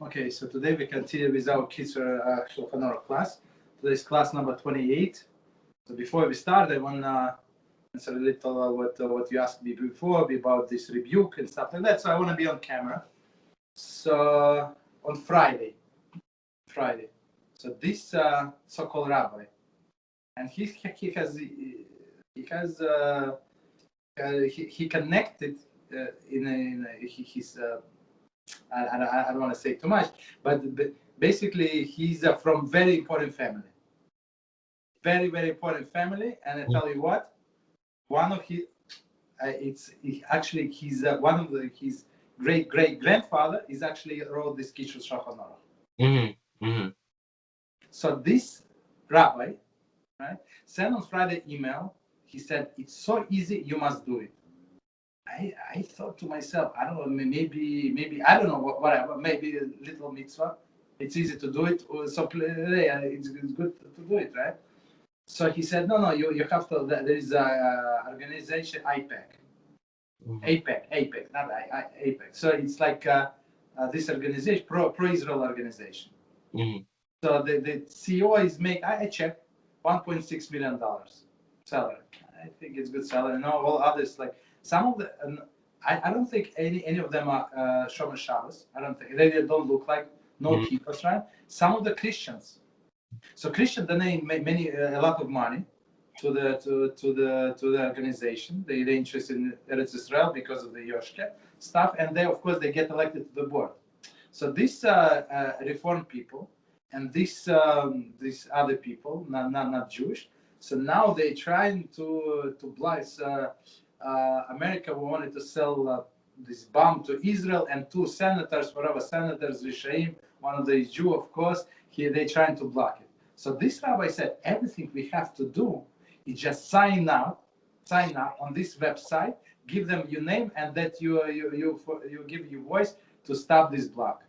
Okay, so today we continue with our Kitzur Shulchan Aruch class. Today's class number 28. So before we start, I want to answer a little what you asked me before about this rebuke and stuff like that. So I want to be on camera. So on Friday. So this so-called rabbi, and he connected in his. I don't want to say too much, but basically he's from very important family, very important family. And I tell you what, one of his, one of his great grandfather is actually wrote this Kitzur Shulchan Aruch. So this rabbi, right, sent on Friday email. He said it's so easy, you must do it. I thought to myself, I don't know, maybe I don't know whatever, maybe a little mitzvah. It's easy to do it, so it's good to do it, right? So he said, no, you have to. There is a organization APEC, not APEC. So it's like this organization, pro-Israel organization. So the CEO is I checked $1.6 million salary. I think it's good salary. No, all others like. Some of the, I don't think any of them are Shomer Shabbos. I don't think they don't look like keepers, right? Some of the Christians. So Christians donate a lot of money to the organization. They're interested in Eretz Israel because of the Yoshke stuff, and they of course they get elected to the board. So these Reform people and these other people, not Jewish. So now they're trying to block. America wanted to sell this bomb to Israel, and two senators, Rishaim, one of the Jew, of course, they're trying to block it. So this rabbi said, everything we have to do is just sign up on this website, give them your name, and that you give your voice to stop this block.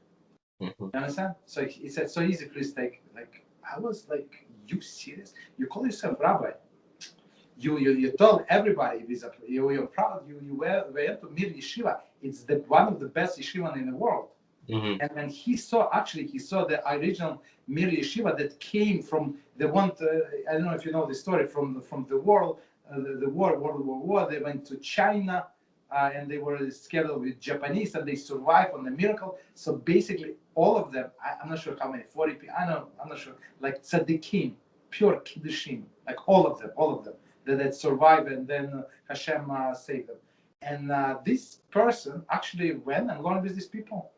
You understand? So he said, so easy, please take. Like, I was like, you serious? You call yourself rabbi? You told everybody you're proud. You went to Mir Yeshiva. It's one of the best yeshiva in the world. And when he saw the original Mir Yeshiva that came from the one. I don't know if you know the story from the war, World War. They went to China and they were scared with Japanese, and they survived on the miracle. So basically, all of them. I'm not sure how many. 40 people. I'm not sure. Like tzaddikim, pure Kiddushim. Like all of them. That survived, and then HaShem saved them. And this person actually went and learned with these people.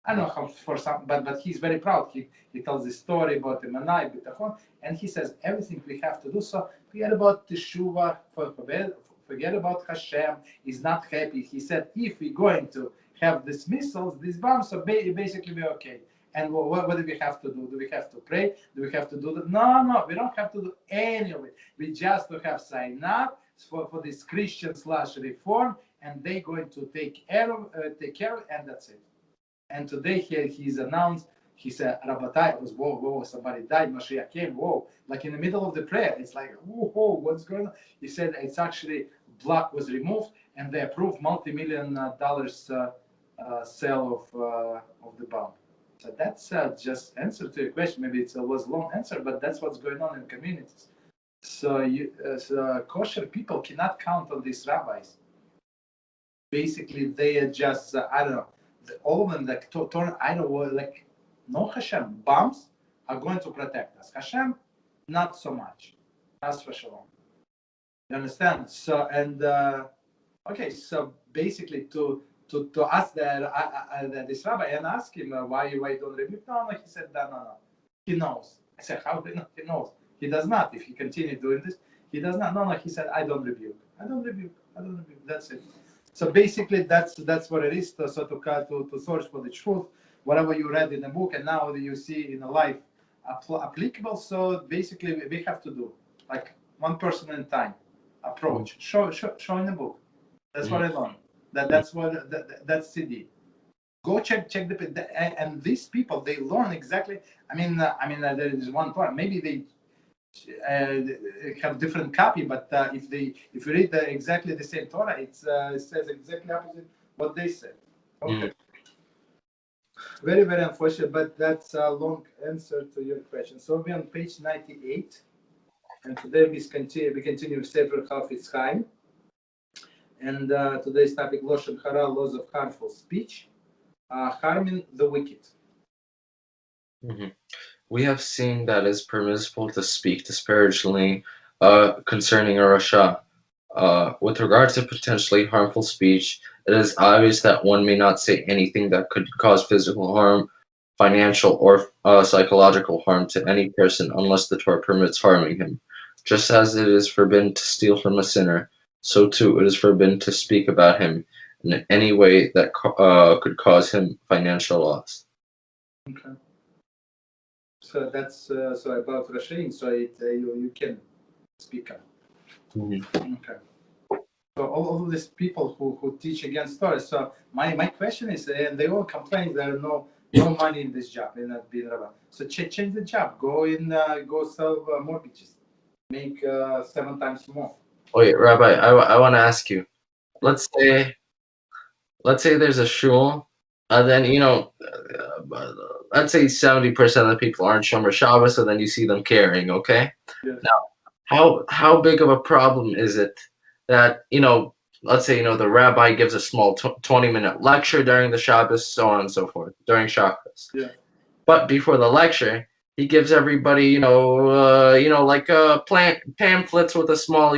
I don't know how for some, but he's very proud. He tells this story about the Manai, Bitachon, and he says everything we have to do. So forget about Teshuva, forget about HaShem. He's not happy. He said if we're going to have these missiles, these bombs, so basically we're okay. And what do we have to do? Do we have to pray? Do we have to do that? No, we don't have to do any of it. We just have sign up for this Christian/Reform, and they're going to take care of it, and that's it. And today he's announced. He said, "Rabbatai, it was whoa, somebody died. Mashiach came. Whoa!" Like in the middle of the prayer, it's like, whoa, what's going on? He said it's actually block was removed, and they approved multimillion-dollar sale of the bomb. So that's just answer to your question. Maybe it was a long answer, but that's what's going on in communities. So kosher people cannot count on these rabbis. Basically, they are just I don't know. All of them like Torah. I don't know, like no HaShem. Bombs are going to protect us. HaShem, not so much. That's for sure. You understand? So okay. So basically, to ask this rabbi and ask him why you don't rebuke. No, he said no. He knows. I said, how do you know? He knows. He does not. If he continues doing this, he does not. No. He said, I don't rebuke. That's it. So basically, that's what it is. To search for the truth, whatever you read in the book, and now you see in the life applicable. So basically, we have to do like one person at a time approach. Show in the book. That's what I learned. That's CD. Go check and these people they learn exactly. I mean there is one point. Maybe they have different copy, but if you read exactly the same Torah, it says exactly opposite what they said. Okay. Very, very unfortunate, but that's a long answer to your question. So we're on page 98, and today we continue with Sefer Chafetz Chaim. And today's topic, Loshen Hara, laws of harmful speech, harming the wicked. Mm-hmm. We have seen that it's permissible to speak disparagingly concerning a Rasha. With regard to potentially harmful speech, it is obvious that one may not say anything that could cause physical harm, financial, or psychological harm to any person unless the Torah permits harming him. Just as it is forbidden to steal from a sinner, so too it is forbidden to speak about him in any way that could cause him financial loss. Okay. So that's so about Rashaim. So you can speak up. Mm-hmm. Okay. So all of these people who teach against Torah. So my question is, and they all complain there are no money in this job, in not being rabbi. So change the job. Go sell mortgages, make 7 times more. Wait, Rabbi, I want to ask you. Let's say there's a shul, then let's say 70% of the people aren't Shomer Shabbos, so then you see them carrying. Okay. Yes. Now, how big of a problem is it that let's say the rabbi gives a small 20-minute lecture during the Shabbos, so on and so forth during Shabbos. Yeah. But before the lecture, he gives everybody like pamphlets with a small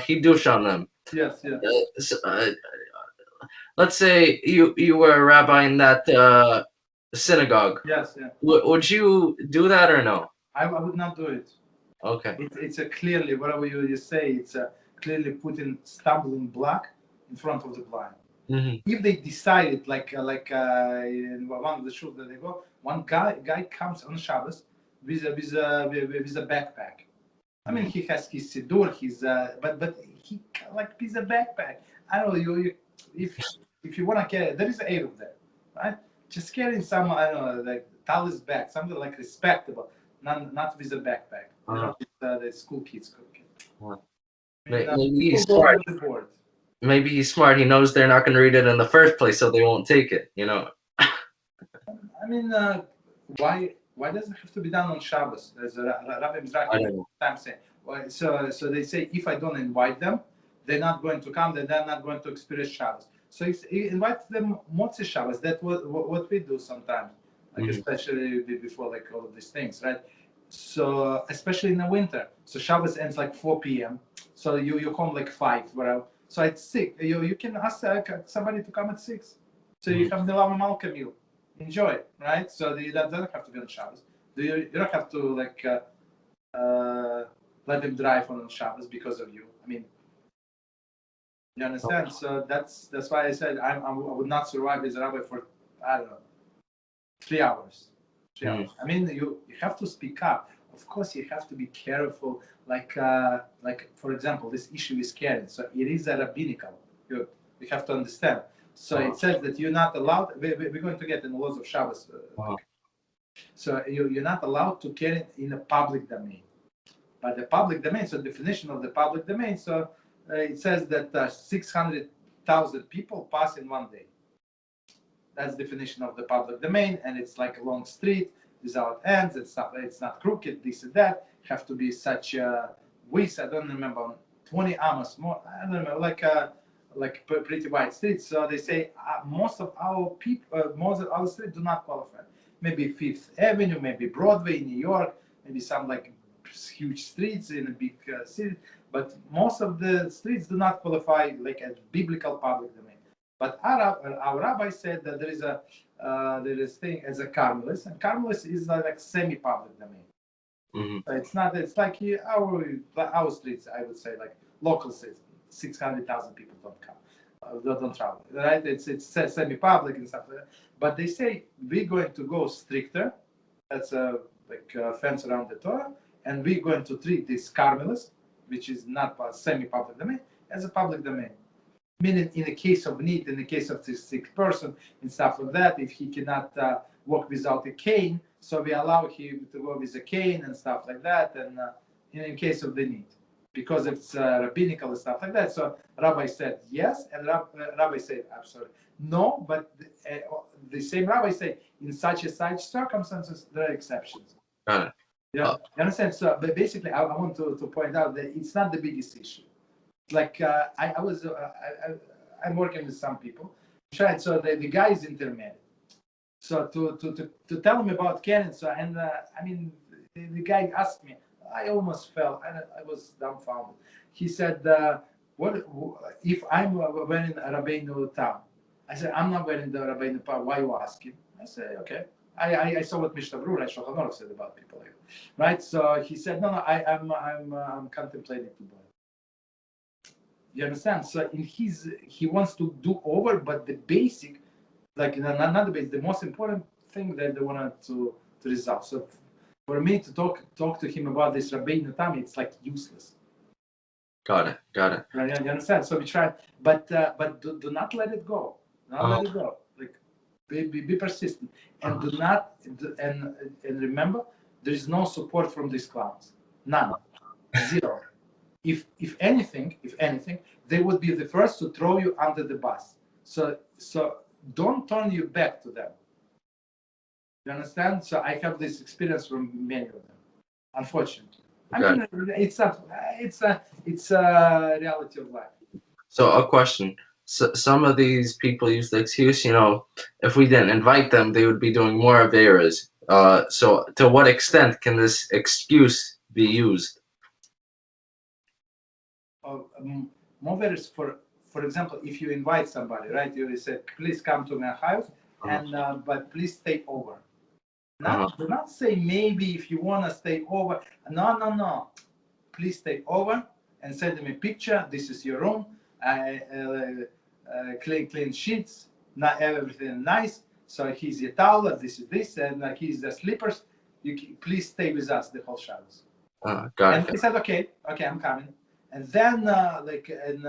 Kiddush on them. Yes. Yeah. Let's say you were a rabbi in that synagogue. Yes. Yeah. Would you do that or no? I would not do it. Okay. It's a clearly, whatever you say, it's a clearly putting stumbling block in front of the blind. Mm-hmm. If they decided, like in one of the shows that they go, one guy comes on Shabbos with a backpack. I mean, he has his siddur, but he like with a backpack. I don't know. You if you want to carry, there is an Eruv there, right? Just carrying some, I don't know, like talis bag, something like respectable, not with a backpack. The school kids cooking. Maybe he's smart. Maybe he's smart. He knows they're not going to read it in the first place, so they won't take it. I mean, why does it have to be done on Shabbos? As Rabbi Mizrahi saying. So they say if I don't invite them, they're not going to come. They're not going to experience Shabbos. So if you invite them Motzi Shabbos, that's what we do sometimes, like especially before like all of these things, right? So especially in the winter, so Shabbos ends like 4 p.m. So you come like 5, whatever. So at 6, you can ask somebody to come at 6. So you have the Lama Malka meal. Enjoy, right? So that doesn't have to be on Shabbos. You don't have to like let them drive on Shabbos because of you. I mean, you understand? So that's why I said I would not survive as a rabbi for, I don't know, 3 hours. 3 hours. I mean, you have to speak up. Of course, you have to be careful. Like for example, this issue is carrying. So it is a rabbinical. You have to understand. So it says that you're not allowed. We're going to get in the laws of Shabbos. So you're not allowed to carry it in a public domain. But the public domain. So definition of the public domain. So it says that 600,000 people pass in one day. That's the definition of the public domain, and it's like a long street without ends. It's not crooked. This and that have to be such width. I don't remember 20 amos more. I don't remember like pretty wide streets. So they say most of our people, most of our streets do not qualify. Maybe Fifth Avenue, maybe Broadway in New York, maybe some like huge streets in a big city. But most of the streets do not qualify like as biblical public domain. But our rabbi said that there is thing as a Carmelis, and Carmelis is like semi-public domain. Mm-hmm. So it's not. It's like our streets. I would say like local streets. 600,000 people don't come, don't travel. Right? It's semi-public and stuff like that. But they say we're going to go stricter. That's a fence around the Torah, and we're going to treat this Carmelis, which is not a semi-public domain, as a public domain. Meaning, in the case of need, in the case of this sick person and stuff like that, if he cannot walk without a cane, so we allow him to go with a cane and stuff like that, and in case of the need. because it's rabbinical and stuff like that. So Rabbi said yes, and Rabbi said absolutely no. But the same Rabbi said in such circumstances there are exceptions. Yeah, you understand? So, but basically, I want to point out that it's not the biggest issue. Like I'm working with some people, right? So the guy is intermarried. So to tell him about Canaan, so and I mean the guy asked me, I almost fell, and I was dumbfounded. He said, "What if I'm wearing a Rabbeinu Tam?" I said, "I'm not wearing the Rabbeinu Tam. Why you asking?" I said, "Okay." I saw what Mishnah Brura and Shulchan Aruch said about people like that, right? So he said, "No, I'm contemplating to buy." You understand? So he wants to do over, but the basic, like not the basic, the most important thing that they wanted to resolve. So for me to talk to him about this Rabbeinu Tam, it's like useless. Got it. Right? You understand? So we try, but do not let it go. Let it go. Like be persistent, and do not and remember, there is no support from these clowns. None. Zero. If anything, they would be the first to throw you under the bus. So don't turn your back to them. You understand? So I have this experience from many of them, unfortunately. I mean, it's a reality of life. So a question. So some of these people use the excuse, if we didn't invite them, they would be doing more averas. So to what extent can this excuse be used? More averas, for example, if you invite somebody, right? You say, please come to my house, and but please stay over. Do not say maybe if you want to stay over. No. Please stay over and send me a picture. This is your room. Clean sheets. Not everything nice. So here's your towel. This is this, and here's the slippers. Please stay with us the whole Shabbos. Got it. He said, okay, I'm coming. And then, like in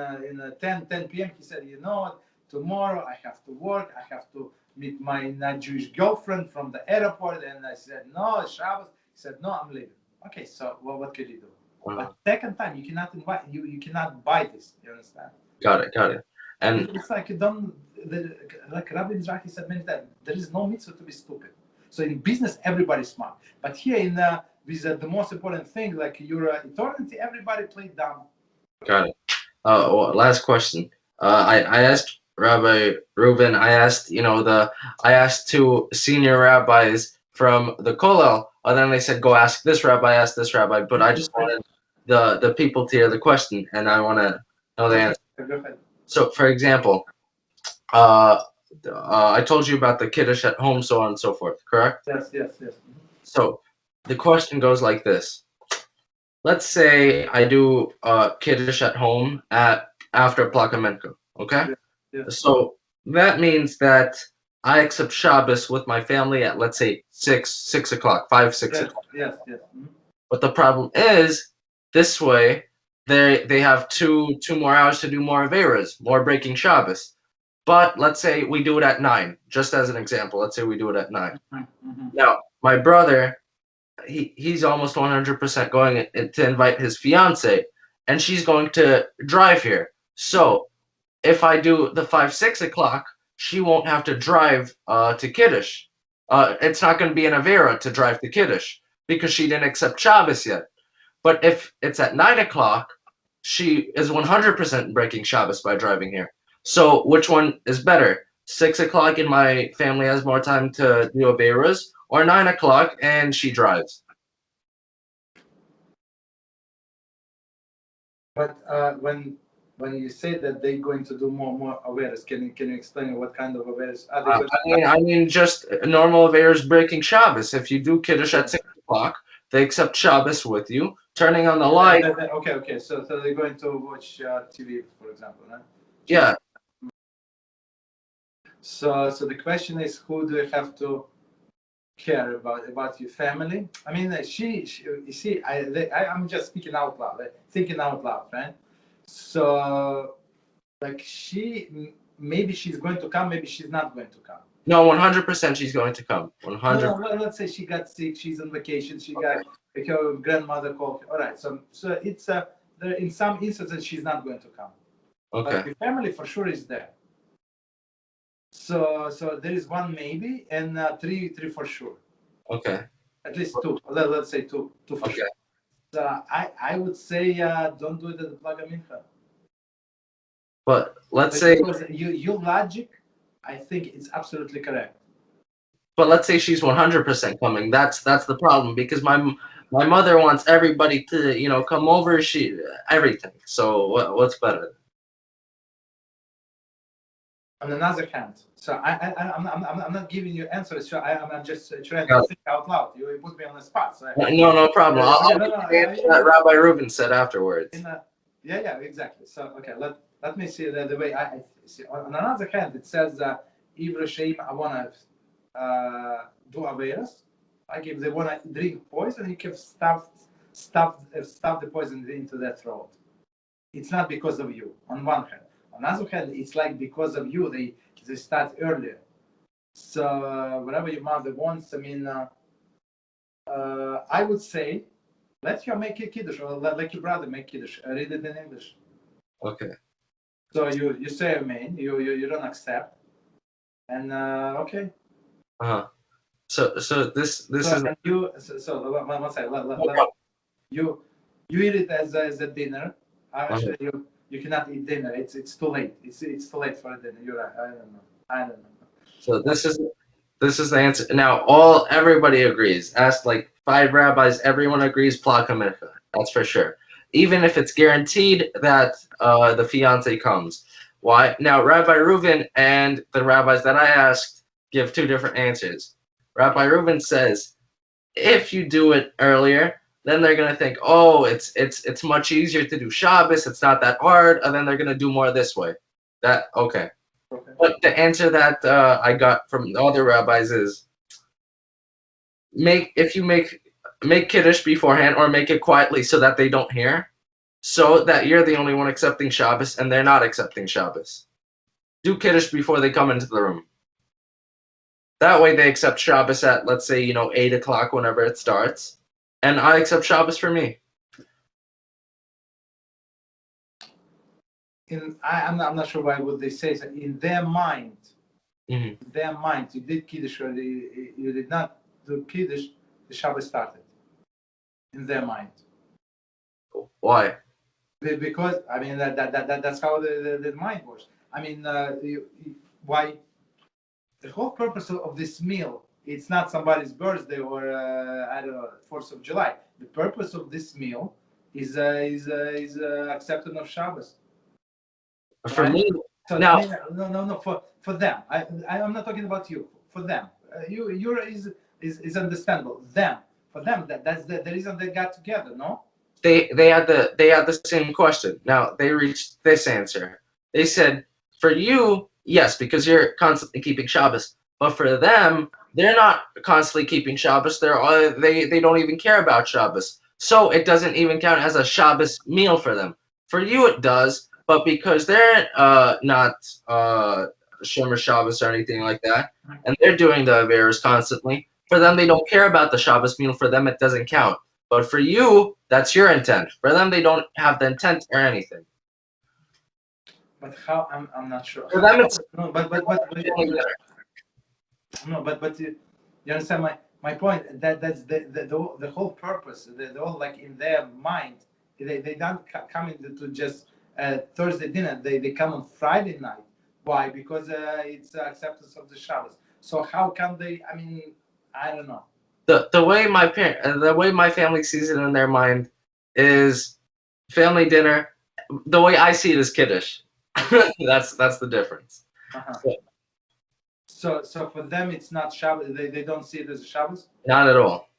10 p.m., he said, you know what? Tomorrow I have to work. I have to meet my not-Jewish girlfriend from the airport. And I said, no, Shabbos. He said, no, I'm leaving. Okay, so what could you do? But second time, you cannot invite. You cannot buy this. You understand? Got it. And it's like like Rabbi Mizrahi said many times, there is no mitzvah to be stupid. So in business, everybody's smart. But here in with the most important thing, like your eternity, everybody played dumb. Got it. Last question. I asked Rabbi Reuven. I asked two senior rabbis from the Kollel, and then they said, "Go ask this rabbi, But I just wanted the people to hear the question, and I want to know the answer. Go ahead. So, for example, I told you about the Kiddush at home, so on and so forth. Correct? Yes. So the question goes like this. Let's say I do Kiddush at home after Plakamenko, okay? Yeah. So that means that I accept Shabbos with my family at, let's say, 6 o'clock, 6 o'clock. Yes. Mm-hmm. But the problem is, this way, they have two more hours to do more Averas, more breaking Shabbos. But let's say we do it at 9, just as an example. Let's say we do it at 9. Mm-hmm. Now, my brother, he's almost 100% going to invite his fiance, and she's going to drive here. So if I do the 6 o'clock, she won't have to drive to Kiddush. It's not going to be an Avera to drive to Kiddush because she didn't accept Shabbos yet. But if it's at 9 o'clock, she is 100% breaking Shabbos by driving here. So which one is better? 6 o'clock and my family has more time to do Averas, or 9 o'clock and she drives? But when you say that they're going to do more Averas, can you explain what kind of Averas are they going I mean, just normal Averas breaking Shabbos. If you do Kiddush at 6 o'clock, they accept Shabbos with you, turning on the light. Okay. So they're going to watch TV, for example, right? Yeah. So the question is, who do you have to care about your family? I mean, she you see, I'm just speaking out loud, thinking out loud, right? So, like, maybe she's going to come, maybe she's not going to come. No, 100% she's going to come. 100%. No, let's say she got sick, she's on vacation, she got her grandmother called. All right, so it's there in some instances she's not going to come. Okay. But your family for sure is there. So there is one maybe and three for sure. Okay. At least two. Let's say two for Okay. sure. So I would say don't do it at the Plaga Mincha. But let's say, because your logic, I think it's absolutely correct. but let's say she's 100% coming. That's the problem, because my mother wants everybody to come over. Everything. So what's better? On another hand, so I'm not giving you answers. So I'm just trying to think out loud. You put me on the spot. So no problem. I'll answer that Rabbi Reuven said afterwards. Yeah, exactly. So okay, let me see the way I see. On another hand, it says Ivra Sheim I wanna do awareness. Like if they wanna drink poison, you can stuff the poison into their throat. It's not because of you. On one hand. On the other hand, it's like because of you, they start earlier. So whatever your mother wants, I mean, I would say, let her make a Kiddush, or let your brother make Kiddush. Read it in English. Okay. So you say amen. You don't accept, and okay. So this so, is. And you one second. You eat it as a dinner. Actually, you cannot eat dinner. It's too late. It's too late for dinner. You're right. I don't know. So this is the answer. Now everybody agrees. Ask like 5 rabbis, everyone agrees Plaka Mincha. That's for sure. Even if it's guaranteed that the fiance comes. Why? Now Rabbi Reuven and the rabbis that I asked give 2 different answers. Rabbi Reuven says, if you do it earlier, then they're gonna think, oh, it's much easier to do Shabbos. It's not that hard, and then they're gonna do more this way. Okay. But the answer that I got from the other rabbis is make Kiddush beforehand, or make it quietly so that they don't hear, so that you're the only one accepting Shabbos and they're not accepting Shabbos. Do Kiddush before they come into the room. That way they accept Shabbos at, let's say, 8 o'clock whenever it starts, and I accept Shabbos for me. I'm not sure why would they say so. In their mind, Mm-hmm. Their mind, you did Kiddush or you did not do Kiddush, the Shabbos started. In their mind. Why? Because I mean that's how the mind works. I mean, why? The whole purpose of this meal, it's not somebody's birthday or I don't know, 4th of July. The purpose of this meal is acceptance of Shabbos. For right? me, so now, I mean, no, for them. I'm not talking about you. For them, you is understandable. For them, that's the reason they got together. No. they had the same question. Now they reached this answer. They said, for you, yes, because you're constantly keeping Shabbos. But for them, they're not constantly keeping Shabbos. They don't even care about Shabbos. So it doesn't even count as a Shabbos meal for them. For you, it does. But because they're not Shomer Shabbos or anything like that, and they're doing the Averas constantly, for them, they don't care about the Shabbos meal. For them, it doesn't count. But for you, that's your intent. For them, they don't have the intent or anything. But how? I'm not sure. For them, it's no, but you understand my point? That's the whole purpose. The whole, like, in their mind, they don't come into just Thursday dinner. They come on Friday night. Why? Because it's acceptance of the Shabbos. So how can they? I mean, I don't know. The way my family sees it in their mind is family dinner. The way I see it is Kiddush. That's the difference. Uh-huh. So for them, it's not Shabbos. They don't see it as a Shabbos. Not at all.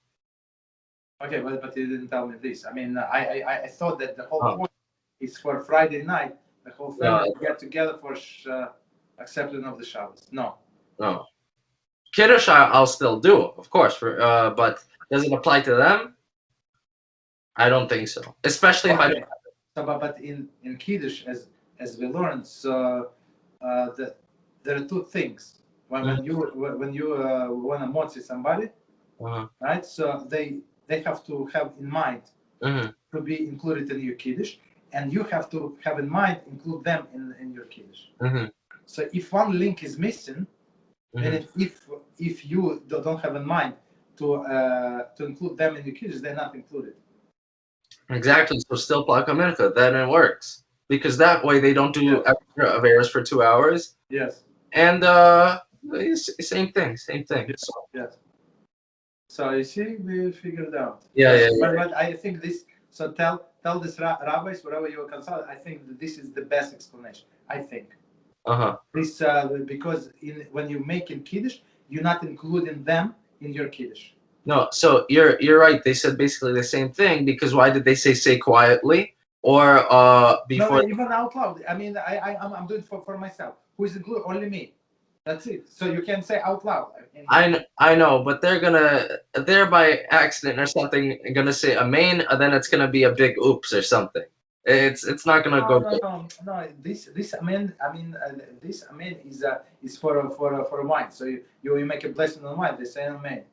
Okay, but you didn't tell me this. I mean, I thought that the whole point is for Friday night. The whole family get together for acceptance of the Shabbos. No. Kiddush I'll still do, of course. But does it apply to them? I don't think so. Especially if I don't. So, but in Kiddush, as we learned, so there are 2 things. When you want to motzi somebody, right? So they have to have in mind to be included in your Kiddush, and you have to have in mind include them in your Kiddush. Mm-hmm. So if one link is missing, Mm-hmm. then if you don't have in mind to include them in your Kiddush, they're not included. Exactly. So still plaka mincha, then it works because that way they don't do extra avers for 2 hours. Yes. And same thing. Yes. So, Yes. So you see, we figured out. Yeah. But I think this. So tell this rabbis, wherever you consult. I think that this is the best explanation. I think. This because when you make in Kiddush, you're not including them in your Kiddush. No, so you're right. They said basically the same thing because why did they say quietly or before? No, even out loud. I mean, I'm doing it for myself. Who is included? Only me. That's it. So you can say out loud. I know, but they're by accident or something gonna say amen, and then it's gonna be a big oops or something. It's not gonna go good. No. This amen. I mean, this amen is for wine. So you make a blessing on wine. They say amen.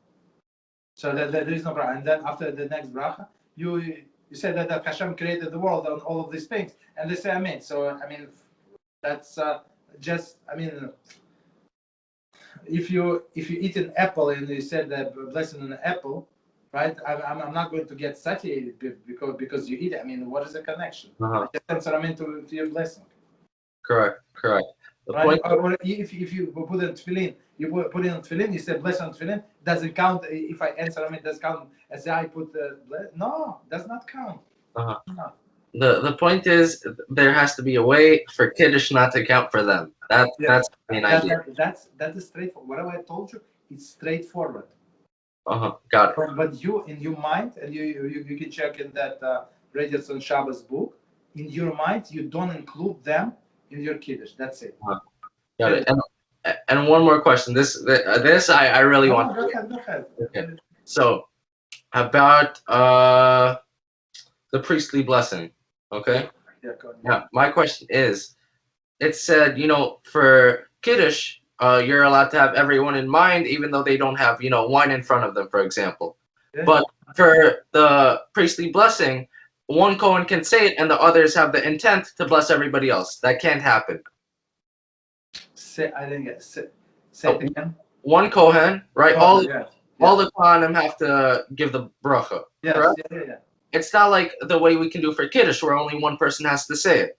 So that there is no bracha. And then after the next bracha, you say that HaShem created the world and all of these things, and they say amen. So I mean, that's just. I mean, if you eat an apple and you said that blessing on an apple, right? I'm not going to get satiated because you eat it. I mean, what is the connection? Just answer amen to your blessing. Correct. The right? point. Or if you put in tefillin, put in tefillin. You say bless on tefillin. Doesn't count if I answer amen. Does count as I put no, does not count. No. The point is there has to be a way for Kiddush not to count for them. That's the main idea. That is straightforward. Whatever I told you, it's straightforward. Got it. But you in your mind, and you can check in that Radiance on Shabbos book. In your mind, you don't include them in your Kiddush. That's it. Got it. And one more question. This I really want. Go ahead. Okay. So about the priestly blessing. Okay. Yeah, go ahead. Now my question is, it said for Kiddush, you're allowed to have everyone in mind, even though they don't have wine in front of them, for example. Yeah. But for the priestly blessing, one Kohen can say it, and the others have the intent to bless everybody else. That can't happen. I didn't get say it again. One Kohen, right? All the Kohanim have to give the bracha. Yes, correct? Yeah. It's not like the way we can do for Kiddush, where only one person has to say it.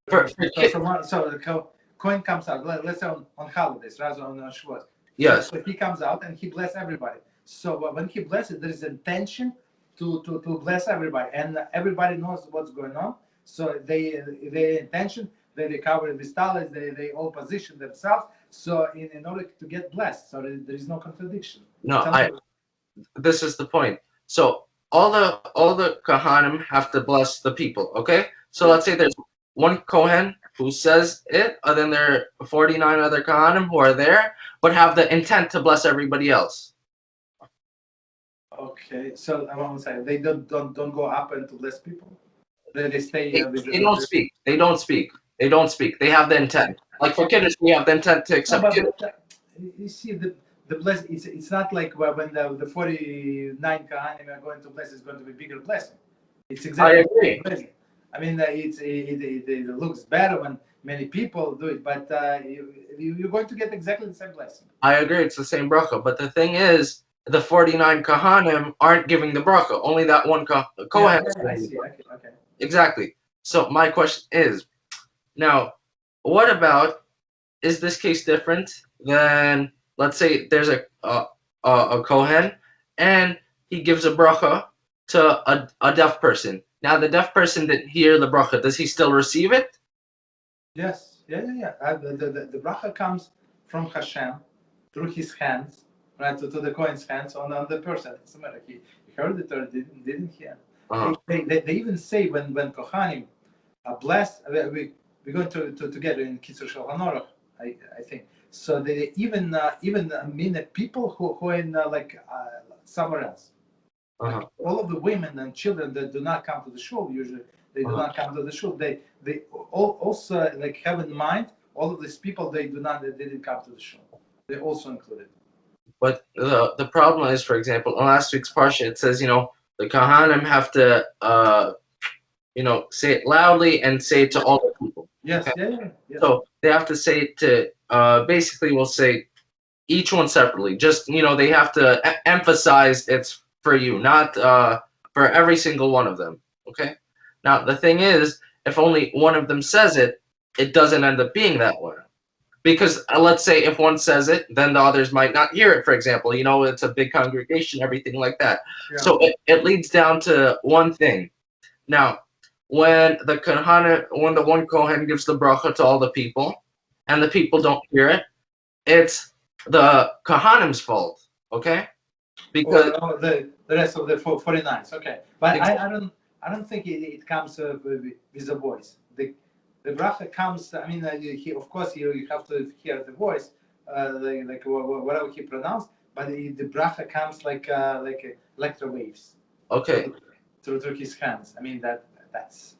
So the Kohen comes out. Let's say on holidays, rather on Shavuot. Yes. So he comes out and he blesses everybody. So when he blesses, there is intention to bless everybody, and everybody knows what's going on. So their intention, they recover the stars, they all position themselves. So in order to get blessed, so there is no contradiction. No, this is the point. So all the Kohanim have to bless the people. Okay. So let's say there's one Kohen who says it, and then there are 49 other Kohanim who are there, but have the intent to bless everybody else. Okay, so I want to say they don't go up and to bless people. They stay. They don't speak. They don't speak. They have the intent. Like for Kiddush, we have the intent to accept Kiddush. You see the bless. It's not like when the 49 Kohanim are going to bless is going to be bigger blessing. It's exactly. I agree. Blessing. I mean, it looks better when many people do it, but you're going to get exactly the same blessing. I agree. It's the same bracha, but the thing is, the 49 Kohanim aren't giving the bracha. Only that one Kohen. I see. Okay. Exactly. So my question is, now, what about, is this case different than, let's say there's a Kohen and he gives a bracha to a deaf person. Now the deaf person didn't hear the bracha. Does he still receive it? Yes. Yeah. The bracha comes from HaShem through his hands, right, to the Kohen's hands on the person. It doesn't matter. He heard it or didn't hear. They even say when Kohanim are blessed, we're going to get in Kitzur Shulchan Aruch, I think. So they even mean people who are in somewhere else. Like all of the women and children that do not come to the shul, usually they do not come to the shul. They all also like have in mind all of these people they didn't come to the shul. They also included. But the problem is, for example, in last week's parsha, it says The Kohanim have to, say it loudly and say it to all the people. Yes, Okay? yeah. So they have to say it to, basically we'll say each one separately. Just, they have to emphasize it's for you, not for every single one of them. Okay? Now, the thing is, if only one of them says it, it doesn't end up being that way. Because let's say if one says it, then the others might not hear it, for example. It's a big congregation, everything like that. Yeah. So it leads down to one thing. Now, when the one Kohen gives the bracha to all the people, and the people don't hear it, it's the Kohanim's fault, okay? Because or the rest of the 49s, okay. But I don't think it comes with the voice. The bracha comes. I mean, of course you have to hear the voice, like whatever he pronounced. But the bracha comes like electro waves. Okay. Through his hands. I mean that's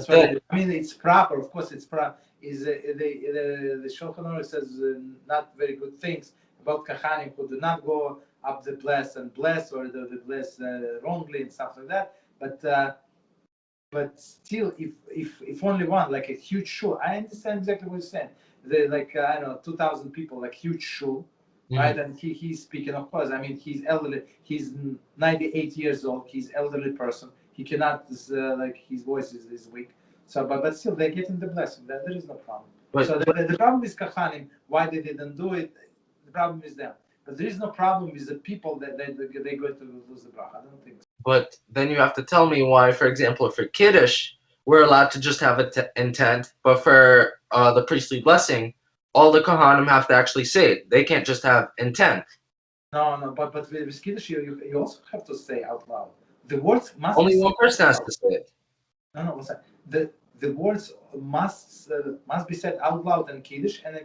what I mean. It's proper. Of course, it's proper. Is the Shulchan says not very good things about Kahanim who do not go up the bless and bless, or the bless wrongly and stuff like that. But still, if only one, like a huge shul, I understand exactly what you're saying. I don't know, 2,000 people, like huge shul, right? And he's speaking, of course. I mean, he's elderly. He's 98 years old. He's elderly person. He cannot his voice is weak. So, but still, they're getting the blessing. There is no problem. So the problem is Kahanim. Why they didn't do it? The problem is them. But there is no problem with the people that they're going to lose the bracha. I don't think so. But then you have to tell me why, for example, for Kiddush, we're allowed to just have intent, but for the priestly blessing, all the Kohanim have to actually say it. They can't just have intent. No, but with Kiddush, you also have to say out loud. The words must only one person has to say it. No, what's that? The words must be said out loud in Kiddush and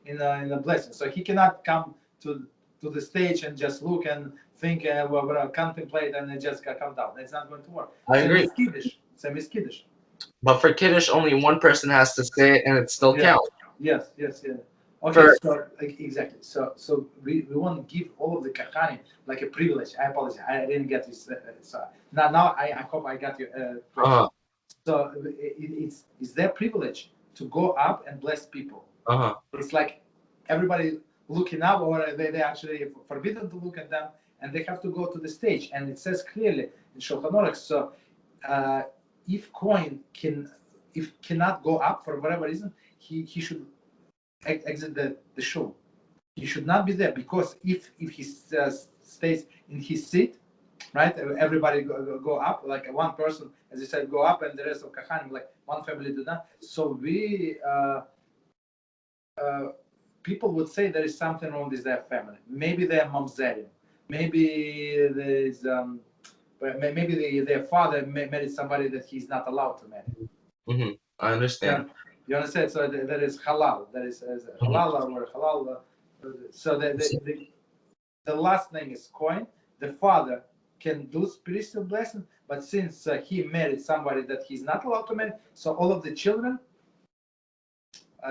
in a blessing. So he cannot come to the stage and just look and think, we're going to contemplate and just come down. That's not going to work. I agree. Same as Kiddush. But for Kiddush, only one person has to say it, and it still counts. Yes. Okay, exactly. So we want to give all of the Kahanim like a privilege. I apologize. I didn't get this. So now I hope I got your question. So it's their privilege to go up and bless people. It's like everybody looking up, or they actually forbidden to look at them, and they have to go to the stage. And it says clearly in Shulchan Aruch. So if Cohen cannot go up for whatever reason, he should exit the show. He should not be there, because if he stays in his seat, right? Everybody go up, like one person, as you said, go up, and the rest of Kahanim, like one family do that. So people would say there is something wrong with their family. Maybe they're mamzerim. Maybe there's maybe their father married somebody that he's not allowed to marry. I understand. You understand? So there is halal. There is halal or halal. So the last name is Cohen. The father can do spiritual blessing, but since he married somebody that he's not allowed to marry, so all of the children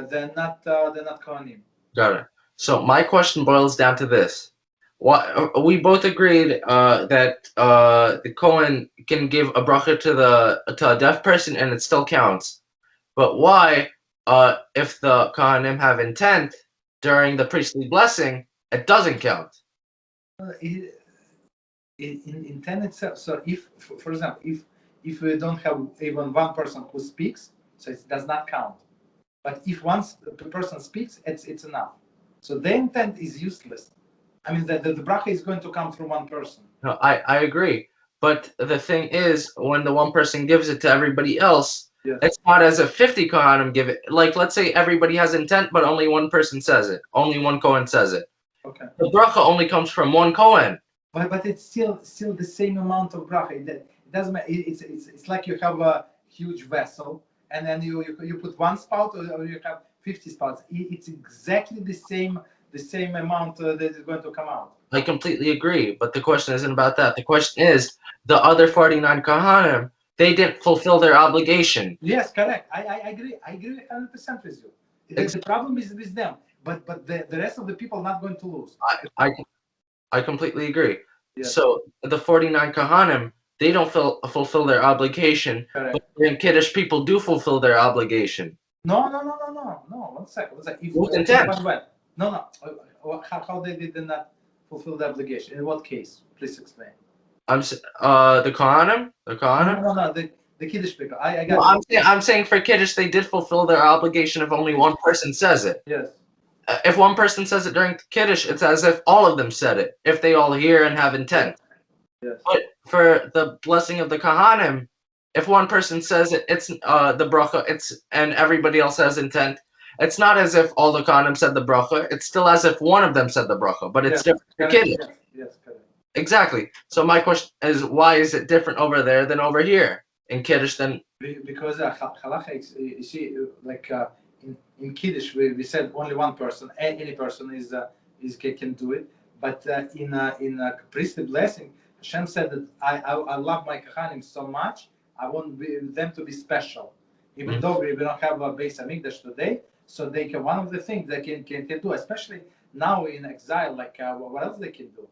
they're not Kohanim. Got it. So my question boils down to this: we both agreed that the Kohen can give a bracha to a deaf person and it still counts. But why, if the Kohanim have intent during the priestly blessing, it doesn't count? In intent itself. So if, for example, if we don't have even one person who speaks, so it does not count. But if once the person speaks, it's enough. So the intent is useless. I mean, the bracha is going to come through one person. No, I agree. But the thing is, when the one person gives it to everybody else, it's not as if 50 Kohanim give it. Like, let's say everybody has intent, but only one person says it. Only one Kohen says it. Okay. The bracha only comes from one Kohen. But it's still the same amount of bracha. It doesn't matter. It's like you have a huge vessel, and then you put one spout, or you have 50 spouts. It's exactly the same amount that is going to come out. I completely agree, but the question isn't about that. The question is, the other 49 Kohanim, they didn't fulfill their obligation. Yes, correct. I agree. I agree 100% with you. The problem is with them, but the rest of the people are not going to lose. I completely agree. Yeah. So the 49 Kohanim, they don't fulfill their obligation. Correct. But in Kiddush, people do fulfill their obligation. No. 1 second. If, With intent. No. How they did not fulfill the obligation? In what case? Please explain. The Kohanim? No. The Kiddush people. I got I'm saying for Kiddush, they did fulfill their obligation if only one person says it. Yes. If one person says it during Kiddush, it's as if all of them said it, if they all hear and have intent. Yes. But for the blessing of the Kohanim, if one person says it, it's the bracha, and everybody else has intent. It's not as if all the Kohanim said the bracha. It's still as if one of them said the bracha, but it's different for Kiddush. Yes, correct. Exactly. So my question is, why is it different over there than over here in Kiddush? Then because halacha, you see, like in Kiddush, we said only one person, any person can do it. But in priestly blessing, Hashem said that I love my kahanim so much, I want them to be special. Even though we don't have a Beis Hamikdash today, so they can, one of the things they can do, especially now in exile, like what else they can do?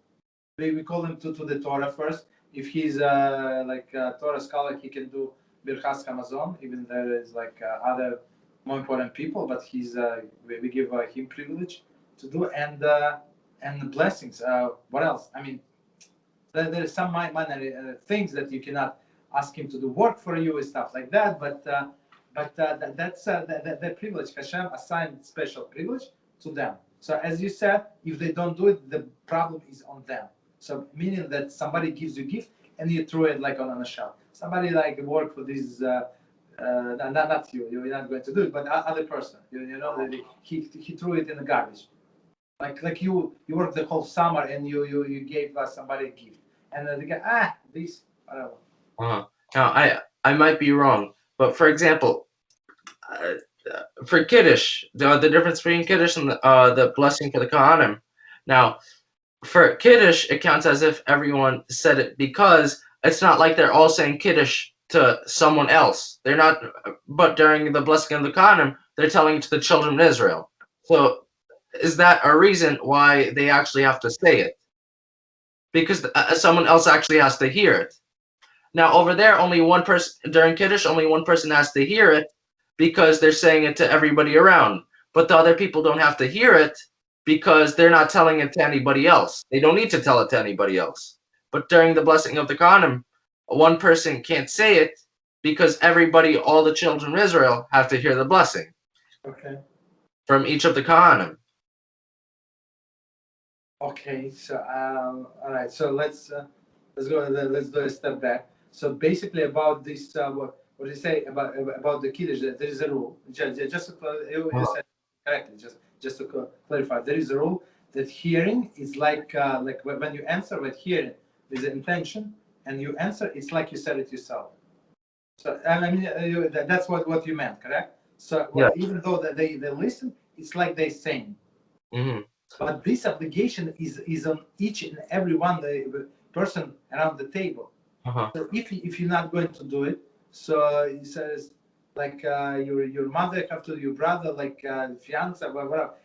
We call him to the Torah first. If he's like a Torah scholar, he can do Birchas Hamazon, even there is like other more important people, but he's we give him privilege to do, and the blessings. What else? I mean, there is some minor things that you cannot ask him to do work for you and stuff like that, but that's the privilege. Hashem assigned special privilege to them. So as you said, if they don't do it, the problem is on them. So meaning that somebody gives you gift and you throw it like on a shelf. Somebody like work for this, not you. You're not going to do it, but other person. You know that he threw it in the garbage. Like you worked the whole summer and you gave somebody a gift, and the guy this whatever. Now I might be wrong, but for example, for Kiddush, the difference between Kiddush and the blessing for the Kohanim. Now, for Kiddush, it counts as if everyone said it, because it's not like they're all saying Kiddush to someone else. They're not, but during the blessing of the Kohanim, they're telling it to the children of Israel. So is that a reason why they actually have to say it? Because someone else actually has to hear it. Now over there, only one person, during Kiddush, only one person has to hear it, because they're saying it to everybody around. But the other people don't have to hear it, because they're not telling it to anybody else. They don't need to tell it to anybody else. But during the blessing of the Kohanim, one person can't say it, because everybody, all the children of Israel, have to hear the blessing. Okay. From each of the Kohanim. Okay. So all right. So let's go. Let's do a step back. So basically, about this, what do you say about the Kiddush? There is a rule. Just you said correctly. Just to clarify, there is a rule that hearing is like when you answer with hearing with the intention, and you answer, it's like you said it yourself. So I mean, that's what you meant, correct? So even though they listen, it's like they sing. Mm-hmm. But this obligation is on each and every one the person around the table. So if you're not going to do it, so it says like your mother have to, your brother, like fiance, whatever,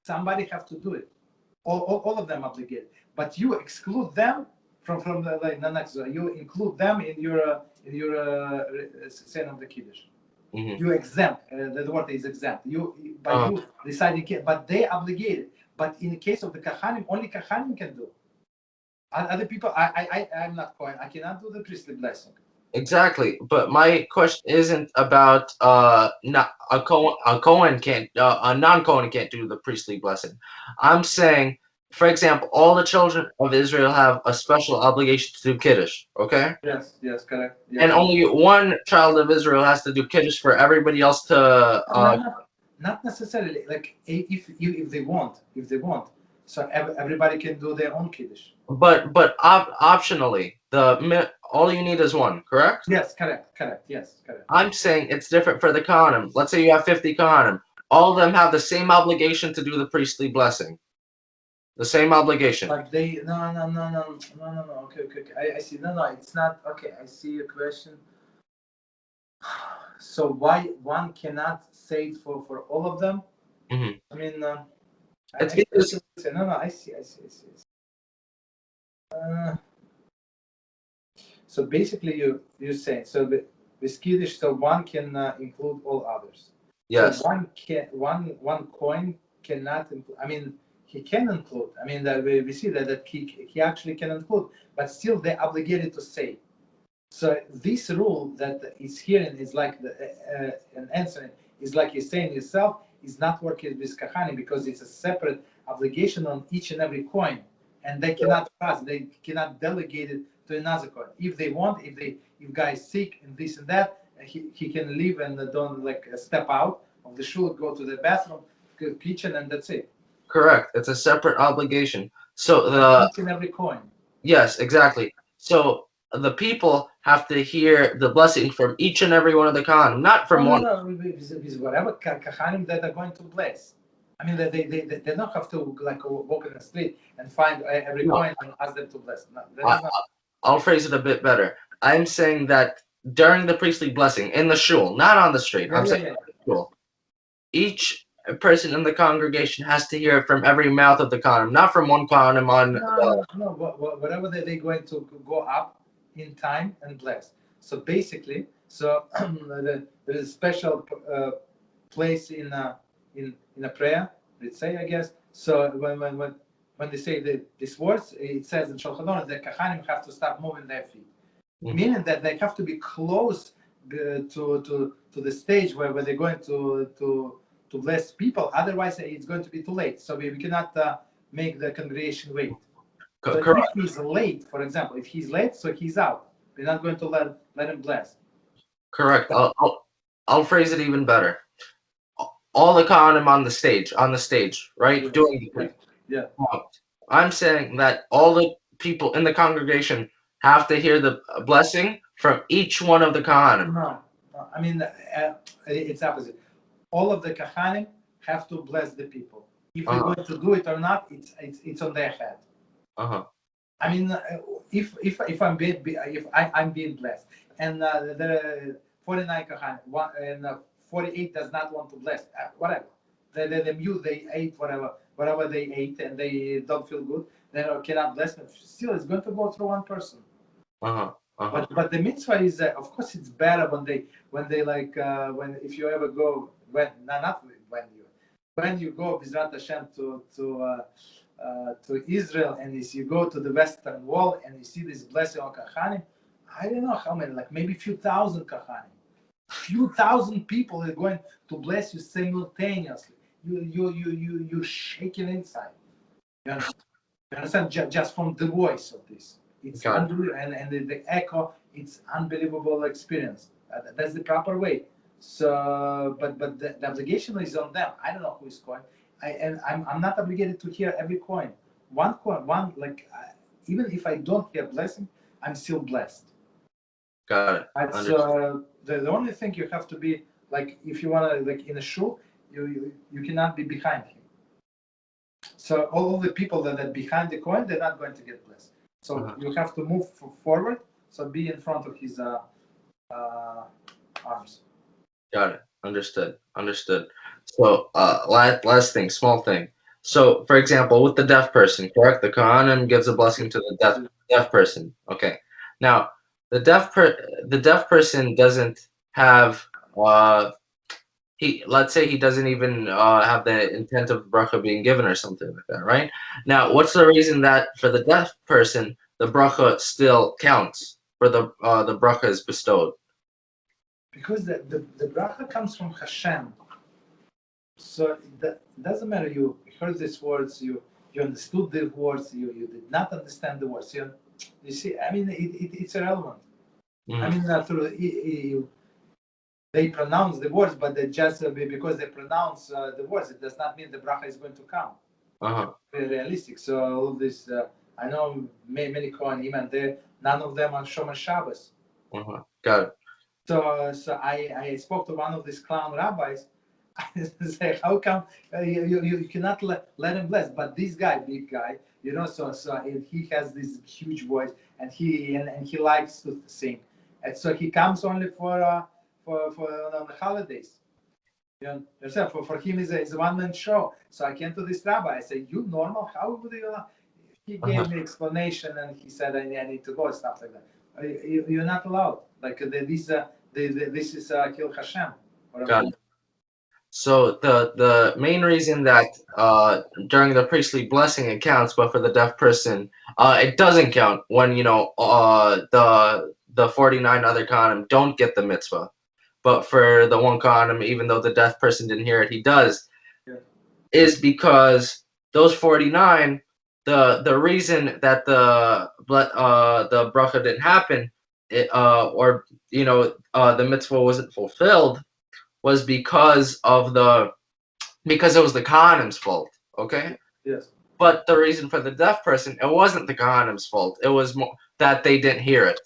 somebody have to do it. All of them obligated, but you exclude them from the like the next. You include them in your sin of the Kiddush. Mm-hmm. You exempt. The word is exempt. You deciding, but they obligated. But in the case of the Kahanim, only Kahanim can do. Other people, I'm not Kohen. I cannot do the priestly blessing. Exactly, but my question isn't about not a Kohen can't, a non-Kohen can't do the priestly blessing. I'm saying, for example, all the children of Israel have a special obligation to do Kiddush. Okay. Yes, correct. Yes. And only one child of Israel has to do Kiddush for everybody else to. Not necessarily. Like if they want. So everybody can do their own Kiddush. But optionally, all you need is one, correct? Yes, correct. Yes, correct. I'm saying it's different for the Kohanim. Let's say you have 50 Kohanim. All of them have the same obligation to do the priestly blessing. The same obligation. But they no. Okay. I see. No, it's not. Okay, I see your question. So why one cannot say it for all of them? Mm-hmm. I mean, it's because no. I see. So basically, you say so with Kiddush, so one can include all others. Yes. So one coin cannot include. I mean, he can include. I mean, we see that he actually can include, but still they're obligated to say. So this rule that is here is like an answer is like you're saying yourself is not working with kahani because it's a separate obligation on each and every coin, and they cannot pass. They cannot delegate it to another coin. If they want, if guy's sick and this and that, he can leave and don't like step out of the shul, go to the bathroom, kitchen, and that's it. Correct. It's a separate obligation. So each and every coin. Yes, exactly. So the people have to hear the blessing from each and every one of the Kohanim, not from one. No, with whatever kahanim that are going to bless. I mean, they don't have to like walk in the street and find every coin and ask them to bless. No, I'll phrase it a bit better. I'm saying that during the priestly blessing in the shul, not on the street. I'm saying in the shul, each person in the congregation has to hear it from every mouth of the Kohanim, not from one Kohanim on. No. Whatever they're going to go up in time and bless. So basically, there is a special place in a prayer. Let's say, I guess. So when they say these words, it says in Shulchan that Kahanim have to start moving their feet, meaning that they have to be close to the stage where they're going to bless people. Otherwise, it's going to be too late. So we cannot make the congregation wait. So if he's late, for example, if he's late, so he's out. We're not going to let him bless. Correct. I'll phrase it even better. All the Kohanim on the stage, right? Doing the prayer. Yeah. I'm saying that all the people in the congregation have to hear the blessing from each one of the Kohanim. No. I mean, it's opposite. All of the Kohanim have to bless the people. If they're going to do it or not, it's on their head. I mean, if I'm being blessed, and the 49 Kohanim, and 48 does not want to bless, whatever. The mute they ate whatever they ate, and they don't feel good, they cannot bless them. Still, it's going to go through one person. But the mitzvah is, of course, it's better when if you ever go when you go B'ezrat Hashem to Israel, and if you go to the Western Wall and you see this blessing on Kahanim, I don't know how many, like maybe few thousand Kahanim, few thousand people are going to bless you simultaneously. You're shaking inside. You understand? Just from the voice of this, it's unbelievable, and the echo. It's unbelievable experience. That's the proper way. So, but the obligation is on them. I don't know who is going. I'm not obligated to hear every coin. One coin, even if I don't hear blessing, I'm still blessed. Got it. So the only thing you have to be like, if you want to like in a shul, you cannot be behind him. So all the people that are behind the coin, they're not going to get blessed. So you have to move forward. So be in front of his arms. Got it. Understood. So, last thing, small thing. So, for example, with the deaf person, correct? The Kohanim gives a blessing to the deaf person. Okay. Now, the deaf person doesn't have let's say he doesn't even have the intent of bracha being given or something like that, right? Now, what's the reason that for the deaf person the bracha still counts, for the bracha is bestowed? Because the bracha comes from HaShem. So it doesn't matter you heard these words, you understood the words, you did not understand the words. You see, I mean, it's irrelevant. I mean, they pronounce the words, but they just because they pronounce the words, it does not mean the bracha is going to come. Very realistic. So all of this, I know many Kohanim, even none of them are Shomer Shabbos. Got it. So I spoke to one of these clown rabbis. I say, how come you cannot let him bless? But this guy, big guy, so he has this huge voice, and he likes to sing, and so he comes only for on the holidays. For him is a one-man show. So I came to this rabbi. I said, "You normal? How would you?" He gave me explanation, and he said, "I need to go," stuff like that. You're not allowed. Like this is kill HaShem. Got it. So the main reason that during the priestly blessing it counts, but for the deaf person it doesn't count when the 49 other Kohanim don't get the mitzvah, but for the one Kohanim, even though the deaf person didn't hear it, he does. Yeah. Is because those 49, the reason that the bracha didn't happen, the mitzvah wasn't fulfilled, was because it was the Kohanim's fault. Okay. Yes. But the reason for the deaf person, it wasn't the Kohanim's fault. It was that they didn't hear it.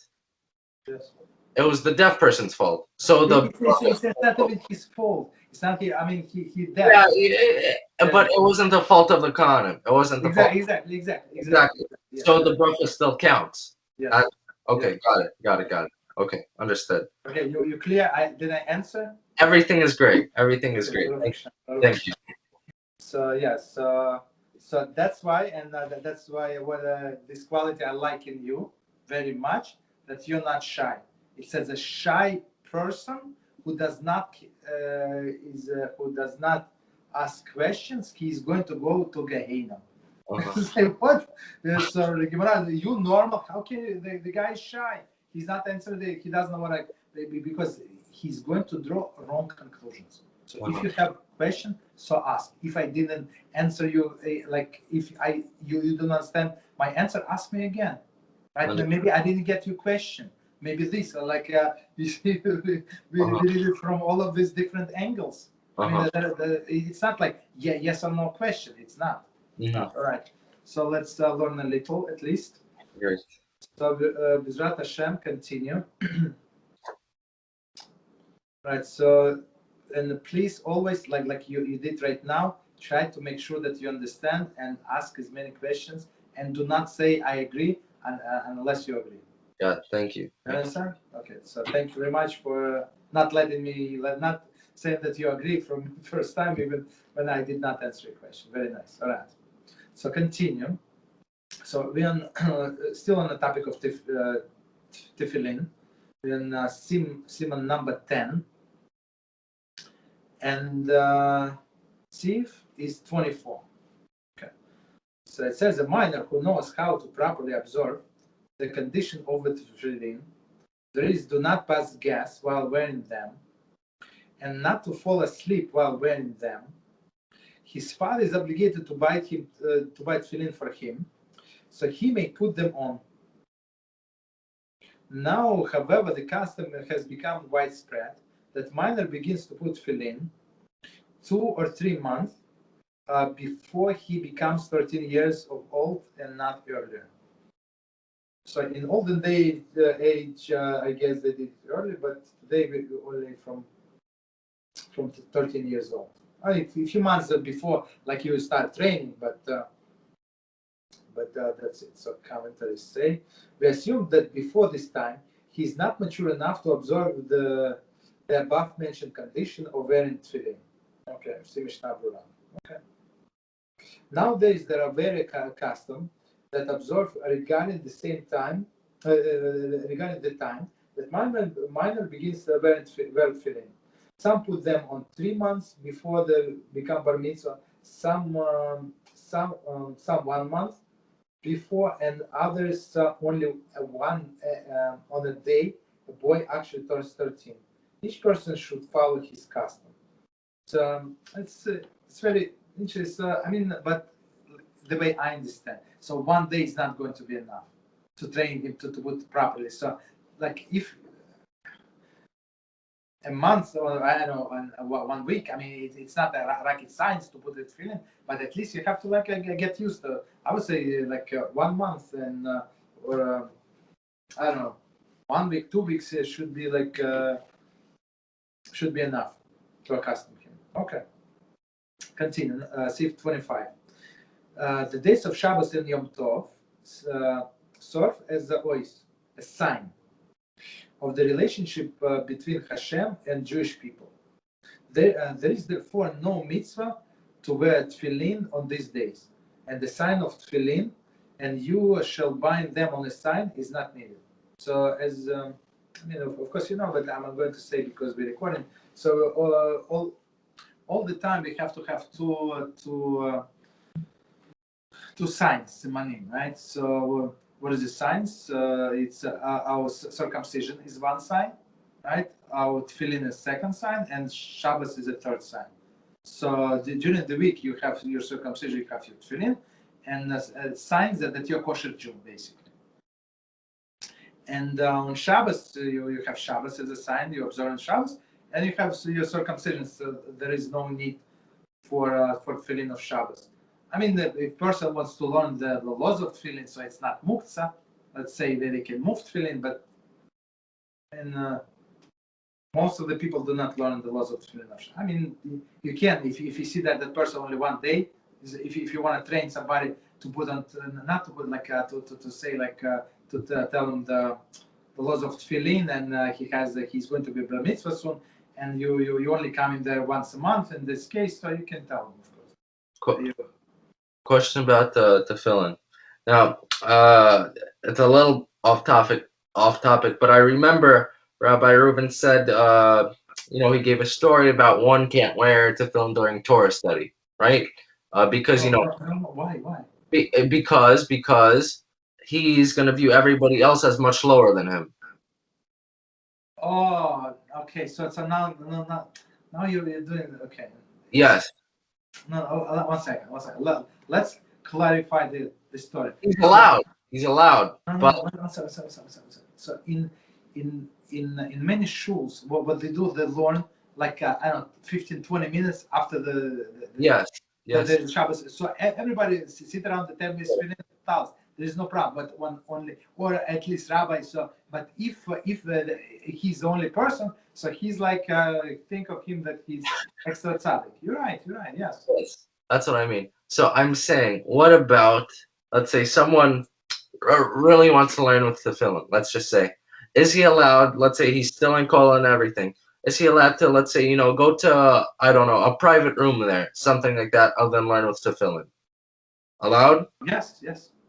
Yes. It was the deaf person's fault. So it's not even his fault. It's not. I mean, he deaf. Yeah, but it wasn't the fault of the Kohanim. It wasn't the fault. Exactly. Yeah. So the bracha still counts. Yeah. Okay, got it. Okay, understood. Okay, you clear? Did I answer? Everything is great. Everything is great. Thank you. So yes, so that's why, and that's why this quality I like in you very much, that you're not shy. It says a shy person who does not ask questions, he is going to go to Gehenna. Say what? So the Gemara, you normal? How can you, the guy is shy? He's not answering. He doesn't know what because he's going to draw wrong conclusions. So if you have question, so ask. If I didn't answer you, like if you don't understand my answer, ask me again. Right? Maybe I didn't get your question. Maybe this, like you see, we read it from all of these different angles. I mean, it's not like yes or no question. It's not. No. All right. So let's learn a little at least. Great. So B'ezrat Hashem, continue. Right. So. And please always, like you did right now, try to make sure that you understand and ask as many questions, and do not say I agree unless you agree. Yeah, thank you. Understand? Okay, so thank you very much for not not saying that you agree from the first time, even when I did not answer your question. Very nice. All right. So continue. So we are still on the topic of tefillin. We're in Siman number 10. And Siv is 24. Okay. So it says a miner who knows how to properly absorb the condition of the tefillin, do not pass gas while wearing them, and not to fall asleep while wearing them. His father is obligated to buy tefillin for him, so he may put them on. Now, however, the custom has become widespread that miner begins to put tefillin 2 or 3 months before he becomes 13 years of old and not earlier. So in olden days, age, I guess they did it early, but today we only from 13 years old. A few months before, like you start training, but that's it. So commentaries say, we assume that before this time, he's not mature enough to observe the above mentioned condition of wearing tefillin. Okay, okay. Nowadays there are very custom that observe regarding the same time, regarding the time that minor begins to wear tefillin. Some put them on 3 months before they become bar mitzvah. Some 1 month before, and others only one on a day a boy actually turns 13. Each person should follow his custom. So it's very interesting. I mean, but the way I understand, so 1 day is not going to be enough to train him to put properly. So, like if a month or I don't know, 1 week. I mean, it's not a rocket science to put it feeling, but at least you have to get used to. I would say 1 month and or I don't know, 1 week, 2 weeks should be should be enough to accustom him. Okay. Continue. Sif 25. The days of Shabbos and Yom Tov serve as a sign of the relationship between HaShem and Jewish people. There is therefore no mitzvah to wear tefillin on these days, and the sign of tefillin, and you shall bind them on a sign, is not needed. So as of course, but I'm going to say because we're recording. So all the time we have to have two signs in money, right? So what is the signs? It's our circumcision is one sign, right? Our tefillin is second sign, and Shabbos is a third sign. So during the week you have your circumcision, you have your tefillin, and signs that you're kosher Jew, basically. And on Shabbos, you have Shabbos as a sign, you observe on Shabbos, and you have your circumcision, so there is no need for tefillin of Shabbos. I mean, if a person wants to learn the laws of tefillin, so it's not muktzah, let's say that they can move tefillin, but most of the people do not learn the laws of tefillin of Shabbos. I mean, you can, if you see that the person only one day, if you want to train somebody to put on, not to put like, to say like, to tell him the laws of tefillin, and he's going to be bar mitzvah soon, and you only come in there once a month in this case, so you can tell him, of course. Cool. Question about the tefillin. Now, it's a little off topic, but I remember Rabbi Reuven said, he gave a story about one can't wear tefillin during Torah study, right? Because why? Because he's going to view everybody else as much lower than him. Oh, okay. So now you're doing okay. Yes. No, one second. Let's clarify the story. He's allowed. So in many shuls, what they do, they learn like 15-20 minutes after the yes. The Shabbos. So everybody sit around the 10 minutes, there is no problem. But one only, or at least rabbi. So, but if he's the only person, so he's like think of him that he's extra tzaddik. You're right. Yes. That's what I mean. So I'm saying, what about, let's say someone really wants to learn with tefillin. Let's just say, is he allowed? Let's say he's still in kol and everything. Is he allowed to, let's say, go to, I don't know, a private room there, something like that, other than learn with tefillin? Allowed? Yes.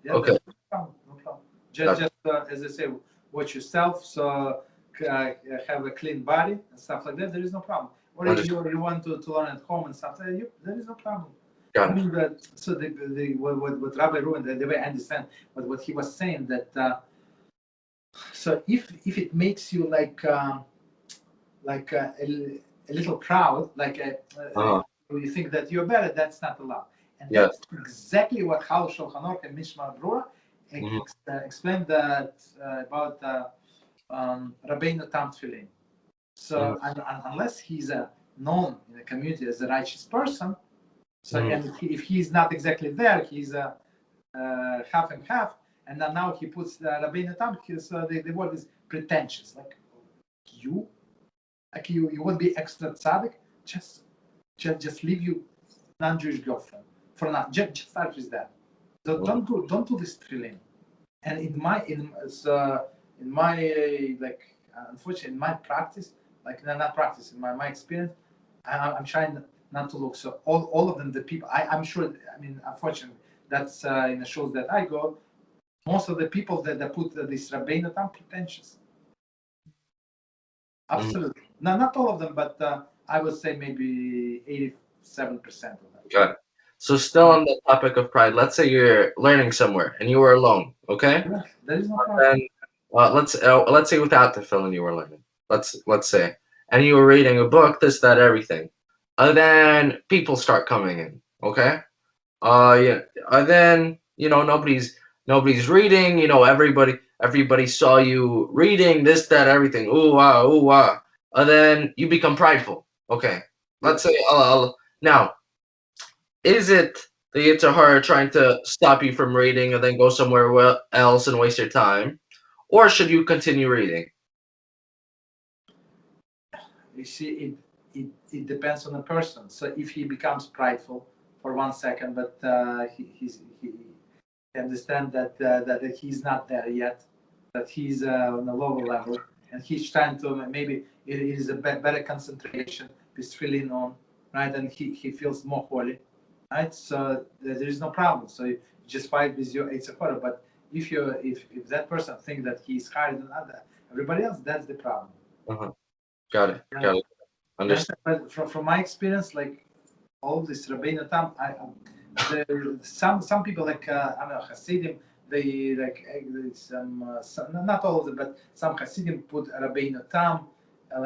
Okay. No problem. Just as I say, watch yourself. So have a clean body and stuff like that. There is no problem. Or if you want to learn at home and stuff like that, there is no problem. I mean, so what Rabbi Reuven, the way I understand what he was saying, that so if it makes you like a little proud, you think that you're better, that's not allowed. And that's exactly what Shulchan Aruch and Mishnah Brura explained that about Rabbeinu Tam Tefillin. So unless he's known in the community as a righteous person, so and if he's not exactly there, he's half and half, and then now he puts Rabbeinu Tam. So the word is pretentious, like you won't be extra tzaddik. Just leave your non-Jewish girlfriend for now. Just start with that. So don't do this tefillin. And unfortunately, in my practice, like not practice, in my experience, I'm trying not to look. So all of them, the people, I'm sure. I mean, unfortunately, that's in the shows that I go. Most of the people that put this Rabbeinu Tam pretentious. Absolutely. No, not all of them, but I would say maybe 87% of them. Got it. So still on the topic of pride, let's say you're learning somewhere and you were alone, okay? Yeah, there is no problem. And let's say without the tefillin you were learning. Let's say, and you were reading a book, this, that, everything. And then people start coming in, okay? And then nobody's reading. Everybody saw you reading this, that, everything. Ooh wah. And then you become prideful. Okay, let's say now. Is it the Yitzhar Hara trying to stop you from reading and then go somewhere else and waste your time? Or should you continue reading? You see, it depends on the person. So if he becomes prideful for 1 second, but he understands that he's not there yet, that he's on a lower level, and he's trying to, maybe it is a better concentration, he's feeling on, right, and he feels more holy. Right, so there is no problem. So you just fight with your Yitzhar Hara. But if that person thinks that he's higher than everybody else, that's the problem. Got it. Understand. But from my experience, like all this Rabbeinu Tam, some people like I don't know, Hasidim, they like some not all of them, but some Hasidim put Rabbeinu Tam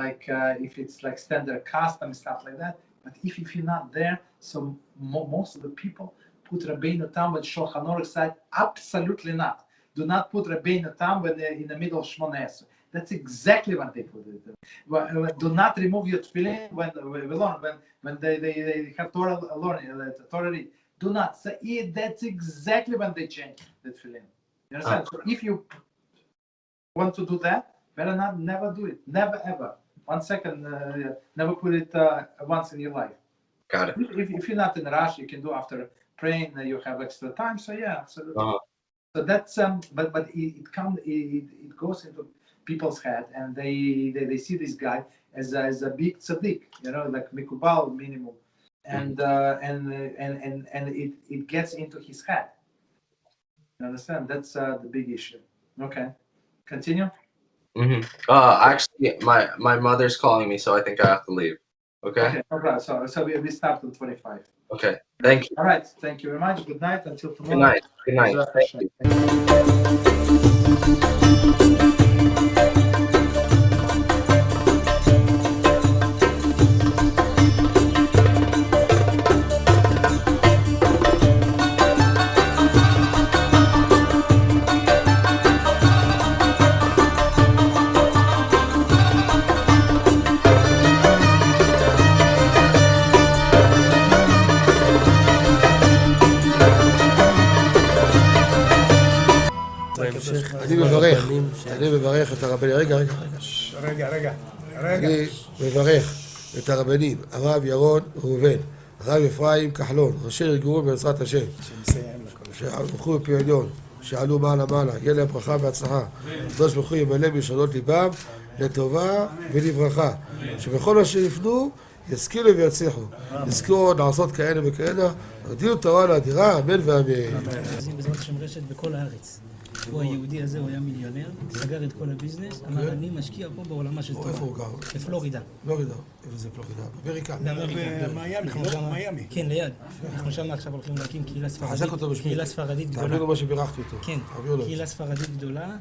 like if it's like standard custom stuff like that. But if you're not there, so most of the people put Rabbeinu Tam with Shulchan Aruch side. Absolutely not. Do not put Rabbeinu Tam when they're in the middle of Shmona Esrei. That's exactly what they put it. Do not remove your tefillin when they have Torah learning, Torah read. Do not say it. That's exactly when they change the tefillin. You understand? So if you want to do that, better not never do it. Never ever. 1 second. Never put it once in your life. Got it. If you're not in a rush, you can do after praying. You have extra time. So yeah, absolutely. So that's but it goes into people's head, and they see this guy as a big tzaddik, like mikubal minimum, and it gets into his head. You understand? That's the big issue. Okay, continue. Actually, my mother's calling me, so I think I have to leave. Okay. No problem. So we start at 25. Okay. Thank you. All right. Thank you very much. Good night. Until tomorrow. Good night. Thank you. אני מברך את הרבנים, אני מברך את הרבנים, הרב ירון ראובן, הרב אפרים כחלון, ראשי ארגון בעזרת השם, שהלכו בפי עליון, שעלו מעלה, יהיה להם ברכה והצלחה, הקדוש ברוך הוא ימלא בישועות ליבם לטובה ולברכה, שבכל מה שיפנו ישכילו ויצליחו, יזכו עוד לעשות כאלה וכאלה, הגדילו תורה לאדירה, אמן ואמן. בעזרת השם רשת בכל הארץ. הוא היהודי הזה, הוא היה מיליונר, סגר את כל הביזנס, אמר אני משקיע פה בעולמה של תורה. איפה הוא גר? בפלורידה. פלורידה, איפה זה פלורידה? באמריקה. במיימי. כן, ליד. אנחנו שם עכשיו הולכים להקים קהילה ספרדית. חזק אותו בשמי. קהילה ספרדית גדולה. תעבירו מה שבירכתי אותו. כן, קהילה ספרדית גדולה.